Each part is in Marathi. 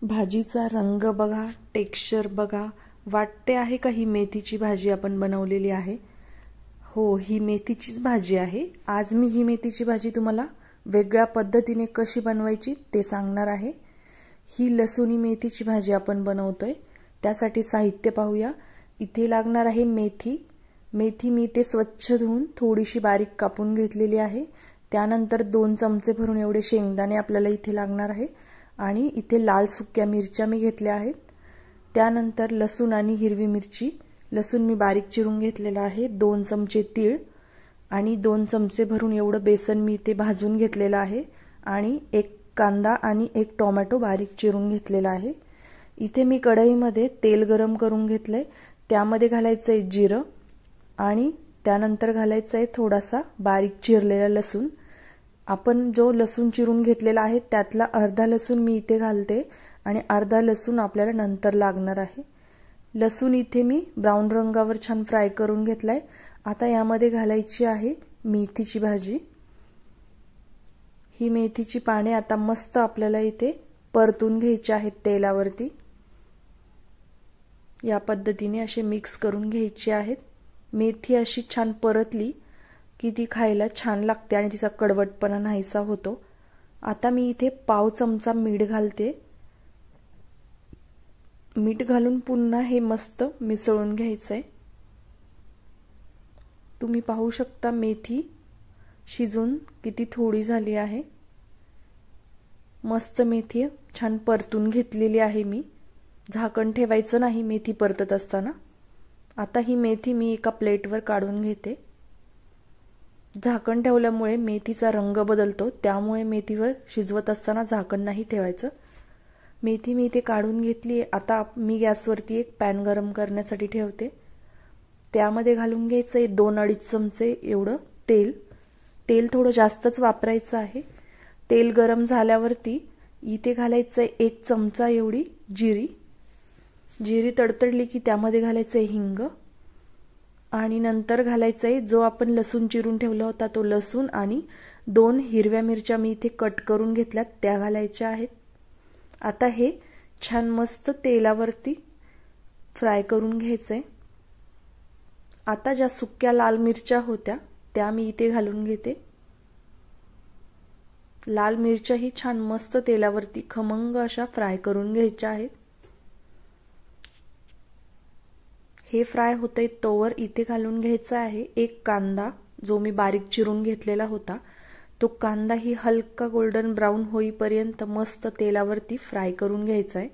भाजीचा रंग बघा, टेक्स्चर बघा, वाटते आहे का ही मेथीची भाजी आपण बनवलेली आहे? हो, ही मेथीचीच भाजी आहे। आज मी ही मेथीची भाजी तुम्हाला वेगळ्या पद्धतीने कशी बनवायची ते सांगणार आहे। ही लसूणी मेथीची भाजी आपण बनवतोय। त्यासाठी साहित्य पाहूया। इथे लागणार आहे मेथी। मेथी मी ते स्वच्छ धुवून थोडीशी बारीक कापून घेतलेली आहे। त्यानंतर 2 चमचे भरून एवढे शेंगदाणे आपल्याला इथे लागणार आहे आणि इथे लाल सुक्या मिरच्या मी घेतल्या आहेत। त्यानंतर लसूण आणि हिरवी मिरची, लसूण मी बारीक चिरून घेतलेला आहे। 2 चमचे तीळ आणि 2 चमचे भरून एवढं बेसन मी इथे भाजून घेतलेलं आहे आणि 1 कांदा आणि 1 टोमॅटो बारीक चिरून घेतलेला आहे। इथे मी कढईमध्ये तेल गरम करून घेतलंय। त्यामध्ये घालायचंय जिरं आणि त्यानंतर घालायचंय थोडासा बारीक चिरलेला लसूण। आपण जो लसूण चिरून घेतलेला आहे त्यातला अर्धा लसूण मी इथे घालते आणि अर्धा लसूण आपल्याला नंतर लागणार आहे। लसूण इथे मी ब्राऊन रंगावर छान फ्राय करून घेतलाय। आता यामध्ये घालायची आहे मेथीची भाजी। ही मेथीची पाने आता मस्त आपल्याला इथे परतून घ्यायची आहेत तेलावरती। या पद्धतीने असे मिक्स करून घ्यायची आहेत। मेथी अशी छान परतली की ती खायला छान लागते आणि तिचा कडवटपणा नाहीसा होतो। आता मी इथे पाव चमचा मीठ घालते। मीठ घालून पुन्हा हे मस्त मिसळून घ्यायचंय। तुम्ही पाहू शकता मेथी शिजून किती थोडी झाली आहे। मस्त मेथी छान परतून घेतलेली आहे मी। झाकण ठेवायचं नाही मेथी परतत असताना। आता ही मेथी मी एका प्लेटवर काढून घेते। झाकण ठेवल्यामुळे मेथीचा रंग बदलतो, त्यामुळे मेथीवर शिजवत असताना झाकण नाही ठेवायचं। मेथी मी इथे काढून घेतली। आता मी गॅसवरती एक पॅन गरम करण्यासाठी ठेवते। त्यामध्ये घालून घ्यायचंय 2-2.5 चमचे एवढं तेल। तेल थोडं जास्तच वापरायचं आहे। तेल गरम झाल्यावरती इथे घालायचंय 1 चमचा एवढी जिरी। जिरी तडतडली की त्यामध्ये घालायचंय हिंग आणि नंतर घालायचंय जो आपण लसूण चिरून ठेवला होता तो लसूण आणि 2 हिरव्या मिरच्या मी इथे कट करून घेतल्यात त्या घालायच्या आहेत। आता हे छान मस्त तेलावरती फ्राय करून घ्यायचंय। आता ज्या सुक्या लाल मिरच्या होत्या त्या मी इथे घालून घेते। लाल मिरच्या ही छान मस्त तेलावरती खमंग अशा फ्राय करून घ्यायच्या आहेत। हे फ्राय होते तोवर इथे घालून घ्यायचा आहे 1 कांदा जो मी बारीक चिरून घेतलेला होता। तो कांदा ही हलका गोल्डन ब्राऊन होईपर्यंत मस्त तेलावरती फ्राय करून घ्यायचा आहे।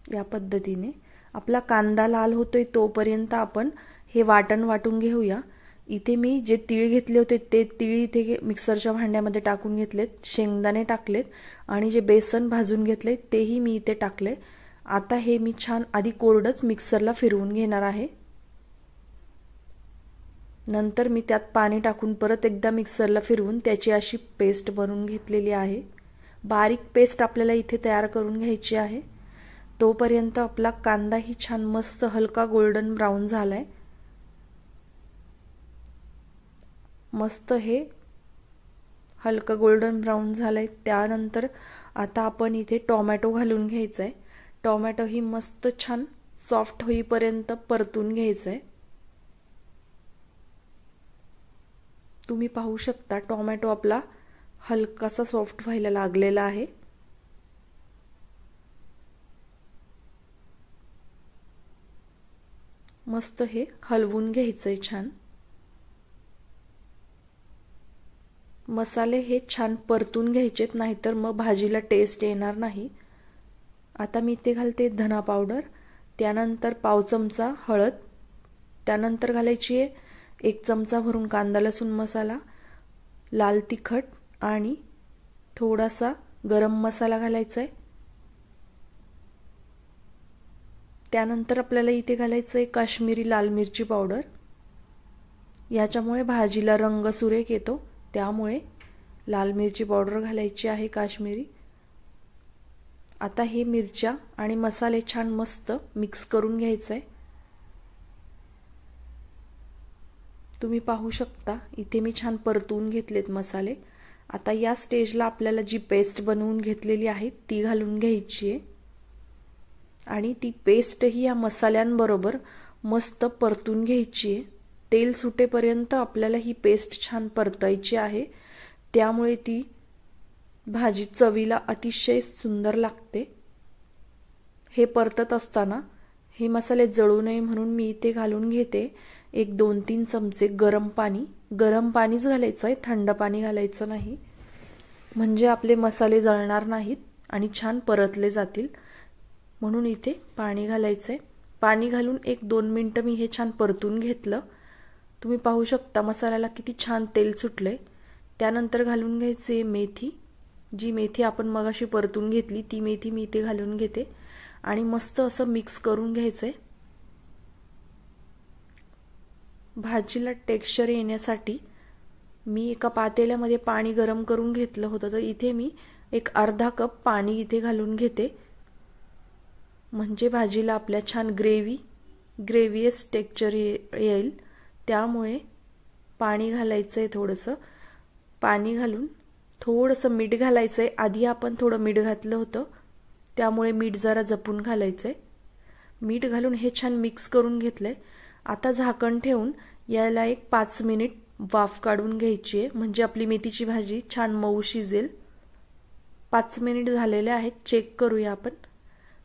या पद्धतीने आपला कांदा लाल होतोय तोपर्यंत आपण हे वाटण वाटून घेऊया। इथे मी जे तीळ घेतले होते ते तीळ इथे मिक्सरच्या भांड्यामध्ये टाकून घेतलेत, शेंगदाणे टाकलेत आणि जे बेसन भाजून घेतले तेही मी इथे टाकले। आता हे मी छान आधी कोरडच मिक्सरला फिरवून घेणार आहे। नंतर मी त्यात पाणी टाकून परत एकदा मिक्सरला फिरवून त्याची अशी पेस्ट बनवून घेतलेली आहे। बारीक पेस्ट आपल्याला इथे तयार करून घ्यायची आहे। तोपर्यंत आपला कांदा ही छान मस्त हलका गोल्डन ब्राऊन झालाय। मस्त हे हलका गोल्डन ब्राऊन झालंय। त्यानंतर आता आपण इथे टोमॅटो घालून घ्यायचंय। टोमॅटो ही मस्त छान सॉफ्ट होईपर्यंत परतून घ्यायचंय। तुम्ही पाहू शकता टोमॅटो आपला हलकासा सॉफ्ट व्हायला लागलेला आहे। मस्त हे हलवून घ्यायचंय छान। मसाले हे छान परतून घ्यायचेत, नाहीतर मग भाजीला टेस्ट येणार नाही। आता मी इथे घालते धना पावडर, त्यानंतर पाव चमचा हळद, त्यानंतर घालायची आहे 1 चमचा भरून कांदा लसूण मसाला, लाल तिखट आणि थोडासा गरम मसाला घालायचा आहे। त्यानंतर आपल्याला इथे घालायचं आहे काश्मीरी लाल मिरची पावडर। याच्यामुळे भाजीला रंग सुरेख येतो, त्यामुळे लाल मिरची पावडर घालायची आहे काश्मीरी। आता हे मिरच्या आणि मसाले छान मस्त मिक्स करून घ्यायचंय। तुम्ही पाहू शकता इथे मी छान परतून घेतलेत मसाले। आता या स्टेजला आपल्याला जी पेस्ट बनवून घेतलेली आहे ती घालून घ्यायची आहे आणि ती पेस्ट ही या मसाल्यांबरोबर मस्त परतून घ्यायची आहे। तेल सुटेपर्यंत आपल्याला ही पेस्ट छान परतायची आहे, त्यामुळे ती भाजी चवीला अतिशय सुंदर लागते। हे परतत असताना हे मसाले जळू नये म्हणून मी इथे घालून घेते एक 2-3 चमचे गरम पाणी। गरम पाणीच घालायचं आहे, थंड पाणी घालायचं नाही, म्हणजे आपले मसाले जळणार नाहीत आणि छान परतले जातील, म्हणून इथे पाणी घालायचंय। पाणी घालून 1-2 मिनिटं मी हे छान परतून घेतलं। तुम्ही पाहू शकता मसाल्याला किती छान तेल सुटलंय। त्यानंतर घालून घ्यायचे मेथी, जी मेथी आपण मगाशी परतून घेतली ती मेथी मी इथे घालून घेते आणि मस्त असं मिक्स करून घ्यायचंय। भाजीला टेक्स्चर येण्यासाठी मी एका पातेल्यामध्ये पाणी गरम करून घेतलं होतं, तर इथे मी एक अर्धा कप पाणी इथे घालून घेते, म्हणजे भाजीला आपल्या छान ग्रेव्हीयस टेक्स्चर येईल। त्यामुळे पाणी घालायचंय, थोडंसं पाणी घालून थोडंसं मीठ घालायचंय। आधी आपण थोडं मीठ घातलं होतं, त्यामुळे मीठ जरा जपून घालायचंय। मीठ घालून हे छान मिक्स करून घेतलंय। आता झाकण ठेवून याला एक 5 मिनिट वाफ काढून घ्यायची आहे, म्हणजे आपली मेथीची भाजी छान मऊ शिजेल। 5 मिनिट झालेले आहेत, चेक करूया आपण।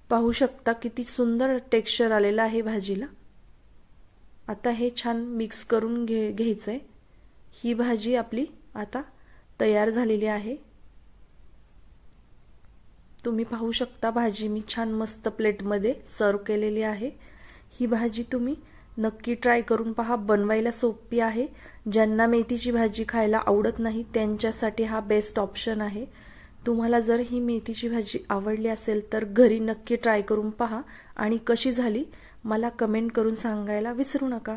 पाहू शकता किती सुंदर टेक्स्चर आलेलं आहे भाजीला। आता हे छान मिक्स करून घ्यायचंय। ही भाजी आपली आता तयार झालेली आहे। तुम्ही पाहू शकता भाजी मी छान मस्त प्लेटमध्ये सर्व केलेली आहे। ही भाजी तुम्ही नक्की ट्राय करून पहा, बनवायला सोपी आहे। ज्यांना मेथीची भाजी खायला आवडत नाही त्यांच्यासाठी हा बेस्ट ऑप्शन आहे। तुम्हाला जर ही मेथीची भाजी आवडली असेल तर घरी नक्की ट्राय करून पहा आणि कशी झाली मला कमेंट करून सांगायला विसरू नका।